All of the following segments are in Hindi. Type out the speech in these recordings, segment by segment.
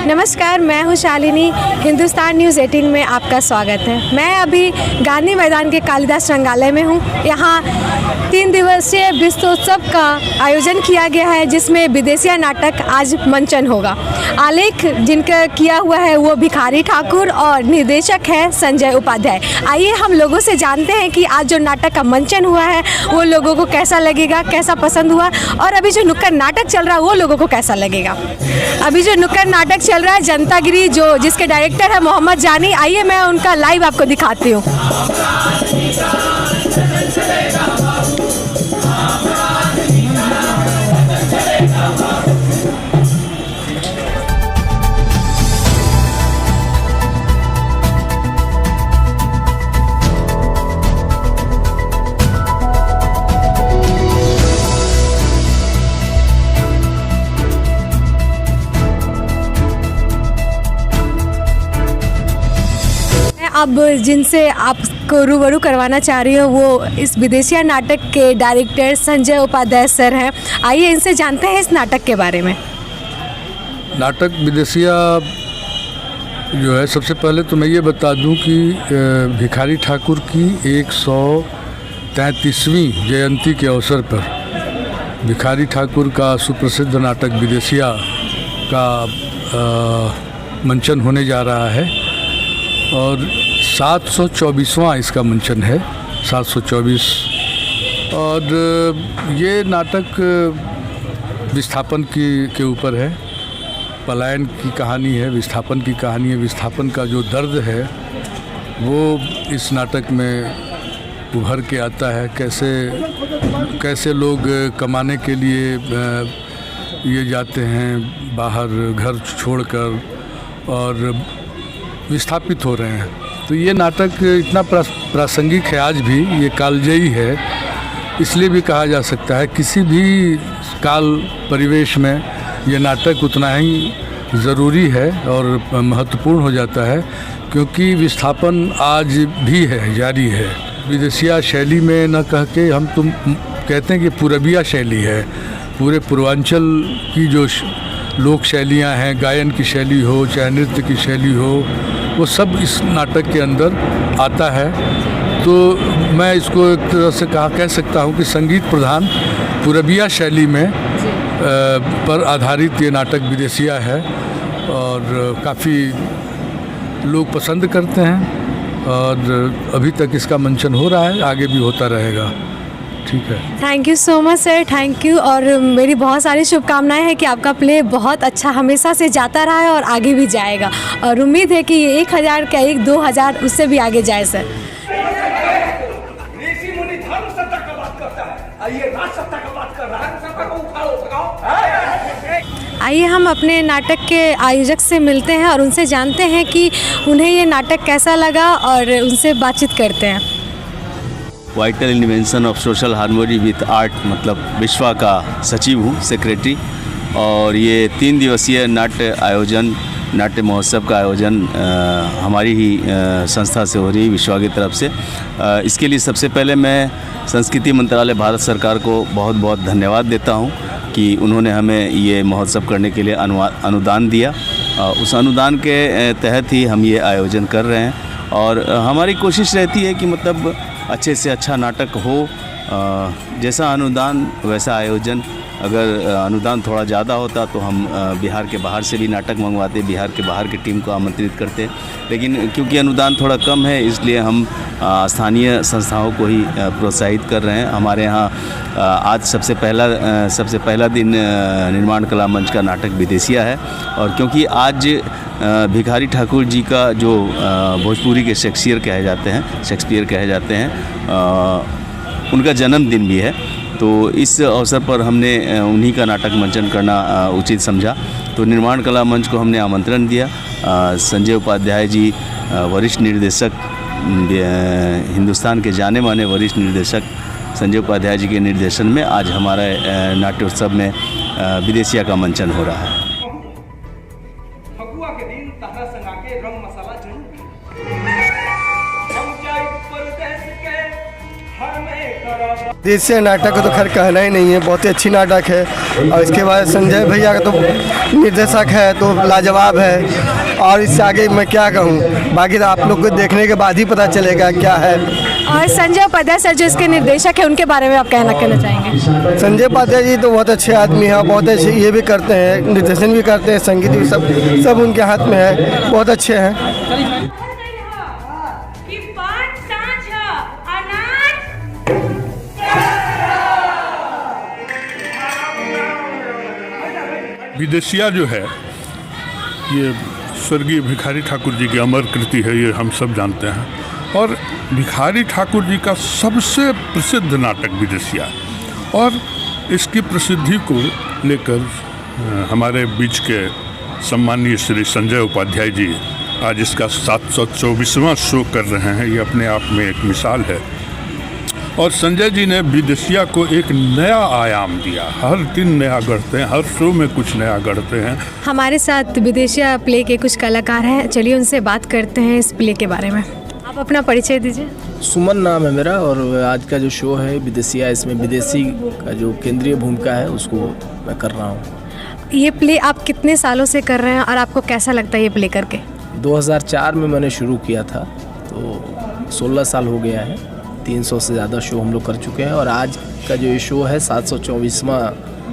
नमस्कार, मैं हूँ शालिनी। हिंदुस्तान न्यूज़ 18 में आपका स्वागत है। मैं अभी गांधी मैदान के कालिदास संग्रहालय में हूँ। यहाँ 3 दिवसीय विश्वोत्सव का आयोजन किया गया है, जिसमें विदेशिया नाटक आज मंचन होगा। आलेख जिनका किया हुआ है वो भिखारी ठाकुर और निर्देशक है संजय उपाध्याय। आइए हम लोगों से जानते हैं कि आज जो नाटक का मंचन हुआ है वो लोगों को कैसा लगेगा, कैसा पसंद हुआ, और अभी जो नुक्कड़ नाटक चल रहा है वो लोगों को कैसा लगेगा। अभी जो नुक्कड़ नाटक चल रहा है जनतागिरी, जिसके डायरेक्टर है मोहम्मद जानी, आइए मैं उनका लाइव आपको दिखाती हूँ। अब जिनसे आपको रूबरू करवाना चाह रही हूँ वो इस विदेशिया नाटक के डायरेक्टर संजय उपाध्याय सर हैं। आइए इनसे जानते हैं इस नाटक के बारे में। नाटक विदेशिया जो है, सबसे पहले तो मैं ये बता दूं कि भिखारी ठाकुर की 133वीं जयंती के अवसर पर भिखारी ठाकुर का सुप्रसिद्ध नाटक विदेशिया का मंचन होने जा रहा है और 724वां इसका मंचन है, 724। और ये नाटक विस्थापन के ऊपर है। पलायन की कहानी है, विस्थापन की कहानी है। विस्थापन का जो दर्द है वो इस नाटक में उभर के आता है। कैसे लोग कमाने के लिए ये जाते हैं बाहर घर छोड़कर और विस्थापित हो रहे हैं। तो ये नाटक इतना प्रासंगिक है आज भी, ये कालजयी है, इसलिए भी कहा जा सकता है। किसी भी काल परिवेश में ये नाटक उतना ही ज़रूरी है और महत्वपूर्ण हो जाता है, क्योंकि विस्थापन आज भी है, जारी है। विदेशिया शैली में न कह के हम कहते हैं कि पूरबिया शैली है। पूरे पूर्वांचल की जो लोक शैलियाँ हैं, गायन की शैली हो चाहे नृत्य की शैली हो, वो सब इस नाटक के अंदर आता है। तो मैं इसको एक तरह से कह सकता हूँ कि संगीत प्रधान पूरबिया शैली में पर आधारित ये नाटक विदेशिया है और काफ़ी लोग पसंद करते हैं और अभी तक इसका मंचन हो रहा है, आगे भी होता रहेगा। ठीक है, thank you so much sir, thank you. और मेरी बहुत सारी शुभकामनाएं हैं कि आपका प्ले बहुत अच्छा हमेशा से जाता रहा है और आगे भी जाएगा, और उम्मीद है कि ये 1000 का 2000 उससे भी आगे जाए सर। ऋषि मुनि धर्म सत्ता का बात करता है, ये राज सत्ता का बात कर रहा है। सत्ता को उठाओ, भगाओ। आइए हम अपने नाटक के आयोजक से मिलते हैं और उनसे जानते हैं कि उन्हें ये नाटक कैसा लगा और उनसे बातचीत करते हैं। Vital invention of social harmony with art, मतलब विश्वा का सचिव हूँ, सेक्रेटरी। और ये 3 दिवसीय नाट्य महोत्सव का आयोजन हमारी ही संस्था से हो रही है, विश्वा की तरफ से। इसके लिए सबसे पहले मैं संस्कृति मंत्रालय भारत सरकार को बहुत बहुत धन्यवाद देता हूँ कि उन्होंने हमें ये महोत्सव करने के लिए अनुदान दिया। उस अनुदान के तहत ही हम ये आयोजन कर रहे हैं और हमारी कोशिश रहती है कि मतलब अच्छे से अच्छा नाटक हो। जैसा अनुदान वैसा आयोजन। अगर अनुदान थोड़ा ज़्यादा होता तो हम बिहार के बाहर से भी नाटक मंगवाते, बिहार के बाहर की टीम को आमंत्रित करते, लेकिन क्योंकि अनुदान थोड़ा कम है इसलिए हम स्थानीय संस्थाओं को ही प्रोत्साहित कर रहे हैं। हमारे यहाँ आज सबसे पहला दिन निर्माण कला मंच का नाटक विदेशिया है, और क्योंकि आज भिखारी ठाकुर जी का जो भोजपुरी के शेक्सपियर कहे जाते हैं उनका जन्मदिन भी है, तो इस अवसर पर हमने उन्हीं का नाटक मंचन करना उचित समझा। तो निर्माण कला मंच को हमने आमंत्रण दिया। संजय उपाध्याय जी वरिष्ठ निर्देशक, हिंदुस्तान के जाने माने वरिष्ठ निर्देशक संजय उपाध्याय जी के निर्देशन में आज हमारे नाट्योत्सव में विदेशिया का मंचन हो रहा है। फगुआ के दिन तहरा संगा के रंग मसाला जरूर हम जाए परदेश के हर में करब। देश नाटक का तो खैर कहना ही नहीं है, बहुत ही अच्छी नाटक है। और इसके बाद संजय भैया का तो निर्देशक है तो लाजवाब है, और इससे आगे मैं क्या कहूँ, बाकी तो आप लोग को देखने के बाद ही पता चलेगा क्या है। और संजय उपाध्याय सर जो इसके निर्देशक है उनके बारे में आप कहना चाहेंगे? संजय उपाध्याय जी तो बहुत अच्छे आदमी हैं, बहुत अच्छे ये भी करते हैं, निर्देशन भी करते हैं, संगीत भी सब उनके हाथ में है, बहुत अच्छे हैं। विदेशिया जो है ये स्वर्गीय भिखारी ठाकुर जी की अमर कृति है, ये हम सब जानते हैं। और भिखारी ठाकुर जी का सबसे प्रसिद्ध नाटक विदेशिया, और इसकी प्रसिद्धि को लेकर हमारे बीच के सम्मानीय श्री संजय उपाध्याय जी आज इसका 724वां शो कर रहे हैं। ये अपने आप में एक मिसाल है। और संजय जी ने विदेशिया को एक नया आयाम दिया, हर दिन नया गढ़ते हैं, हर शो में कुछ नया गढ़ते हैं। हमारे साथ विदेशिया प्ले के कुछ कलाकार हैं, चलिए उनसे बात करते हैं इस प्ले के बारे में। आप अपना परिचय दीजिए। सुमन नाम है मेरा, और आज का जो शो है विदेशिया, इसमें विदेशी का जो केंद्रीय भूमिका है उसको मैं कर रहा हूँ। ये प्ले आप कितने सालों से कर रहे हैं और आपको कैसा लगता है ये प्ले करके? 2004 में मैंने शुरू किया था, तो 16 साल हो गया है। 300 से ज़्यादा शो हम लोग कर चुके हैं, और आज का जो ये शो है 724वां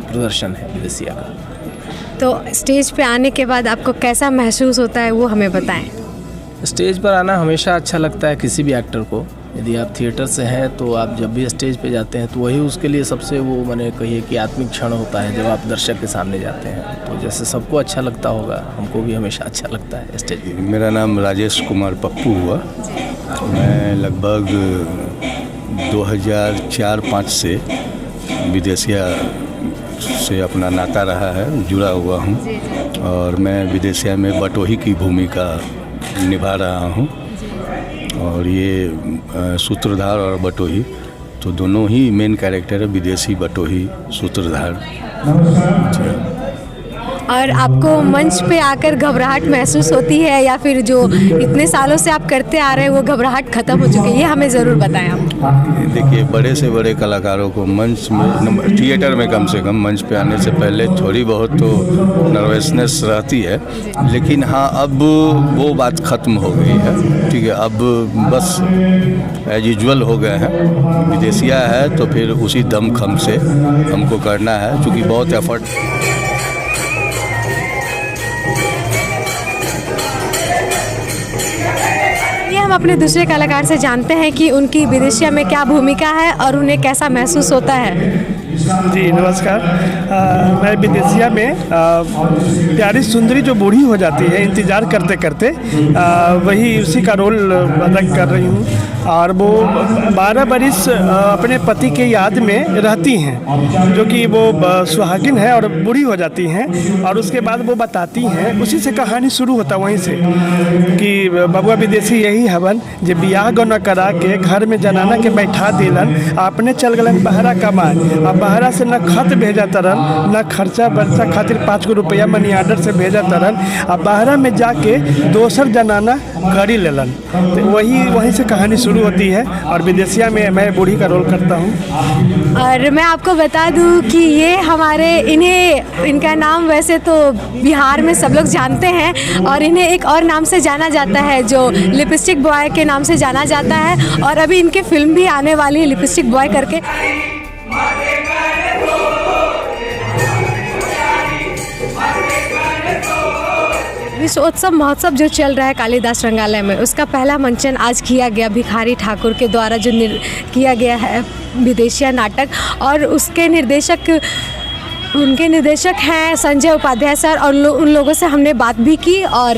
प्रदर्शन है विदेशिया का। तो स्टेज पे आने के बाद आपको कैसा महसूस होता है वो हमें बताएं। स्टेज पर आना हमेशा अच्छा लगता है किसी भी एक्टर को। यदि आप थिएटर से हैं तो आप जब भी स्टेज पे जाते हैं तो वही उसके लिए सबसे वो मैंने कहिए कि आत्मिक क्षण होता है जब आप दर्शक के सामने जाते हैं। तो जैसे सबको अच्छा लगता होगा, हमको भी हमेशा अच्छा लगता है स्टेज पे। मेरा नाम राजेश कुमार पप्पू हुआ। मैं लगभग 2004-05 से विदेशिया से अपना नाता रहा है, जुड़ा हुआ हूँ, और मैं विदेशिया में बटोही की भूमिका निभा रहा हूँ। और ये सूत्रधार और बटोही तो दोनों ही मेन कैरेक्टर है, विदेशी बटोही सूत्रधार। और आपको मंच पे आकर घबराहट महसूस होती है, या फिर जो इतने सालों से आप करते आ रहे हैं वो घबराहट खत्म हो चुकी है? ये हमें ज़रूर बताएं आप। देखिए, बड़े से बड़े कलाकारों को मंच में, थिएटर में कम से कम मंच पे आने से पहले थोड़ी बहुत तो नर्वसनेस रहती है, लेकिन हाँ अब वो बात ख़त्म हो गई है। ठीक है, अब बस एज यूजुअल हो गए हैं। विदेशिया है तो फिर उसी दमखम से हमको करना है, क्योंकि बहुत एफर्ट। हम अपने दूसरे कलाकार से जानते हैं कि उनकी विदेशिया में क्या भूमिका है और उन्हें कैसा महसूस होता है। जी नमस्कार। मैं विदेशिया में प्यारी सुंदरी जो बूढ़ी हो जाती है इंतज़ार करते करते, वही उसी का रोल अदा कर रही हूँ। और वो 12 बरिस अपने पति के याद में रहती हैं, जो कि वो सुहागिन है और बूढ़ी हो जाती हैं। और उसके बाद वो बताती हैं, उसी से कहानी शुरू होता वहीं से, कि बबुआ विदेशी यही हवन जे बियाह गो न करा के घर में जनाना के बैठा दिलन, अपने चल गलन बहरा कमाए। अब बहरा से न खत भेजा तरन, न खर्चा बर्चा खातिर 5 गो रुपया मनी आर्डर से भेजा तरन। अब बहरा में जाके दोसर जनाना करी लेलन। तो वहीं से कहानी शुरू होती है। और विदेशिया में मैं बूढ़ी का रोल करता हूँ। और मैं आपको बता दूं कि ये इनका नाम वैसे तो बिहार में सब लोग जानते हैं, और इन्हें एक और नाम से जाना जाता है जो लिपस्टिक बॉय के नाम से जाना जाता है। और अभी इनकी फिल्म भी आने वाली है लिपस्टिक बॉय करके। विश्वोत्सव महोत्सव जो चल रहा है कालिदास संग्रहालय में, उसका पहला मंचन आज किया गया भिखारी ठाकुर के द्वारा, जो किया गया है विदेशिया नाटक। और उनके निर्देशक हैं संजय उपाध्याय सर। और उन लोगों से हमने बात भी की, और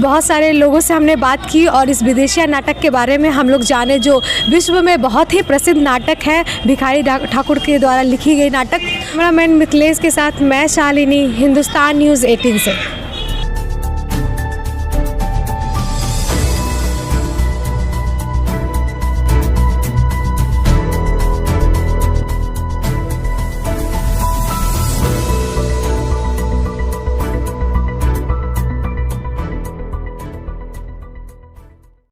बहुत सारे लोगों से हमने बात की, और इस विदेशिया नाटक के बारे में हम लोग जाने, जो विश्व में बहुत ही प्रसिद्ध नाटक है, भिखारी ठाकुर के द्वारा लिखी गई नाटक। कैमरामैन मिथिलेश के साथ मैं शालिनी, हिंदुस्तान न्यूज़ 18 से।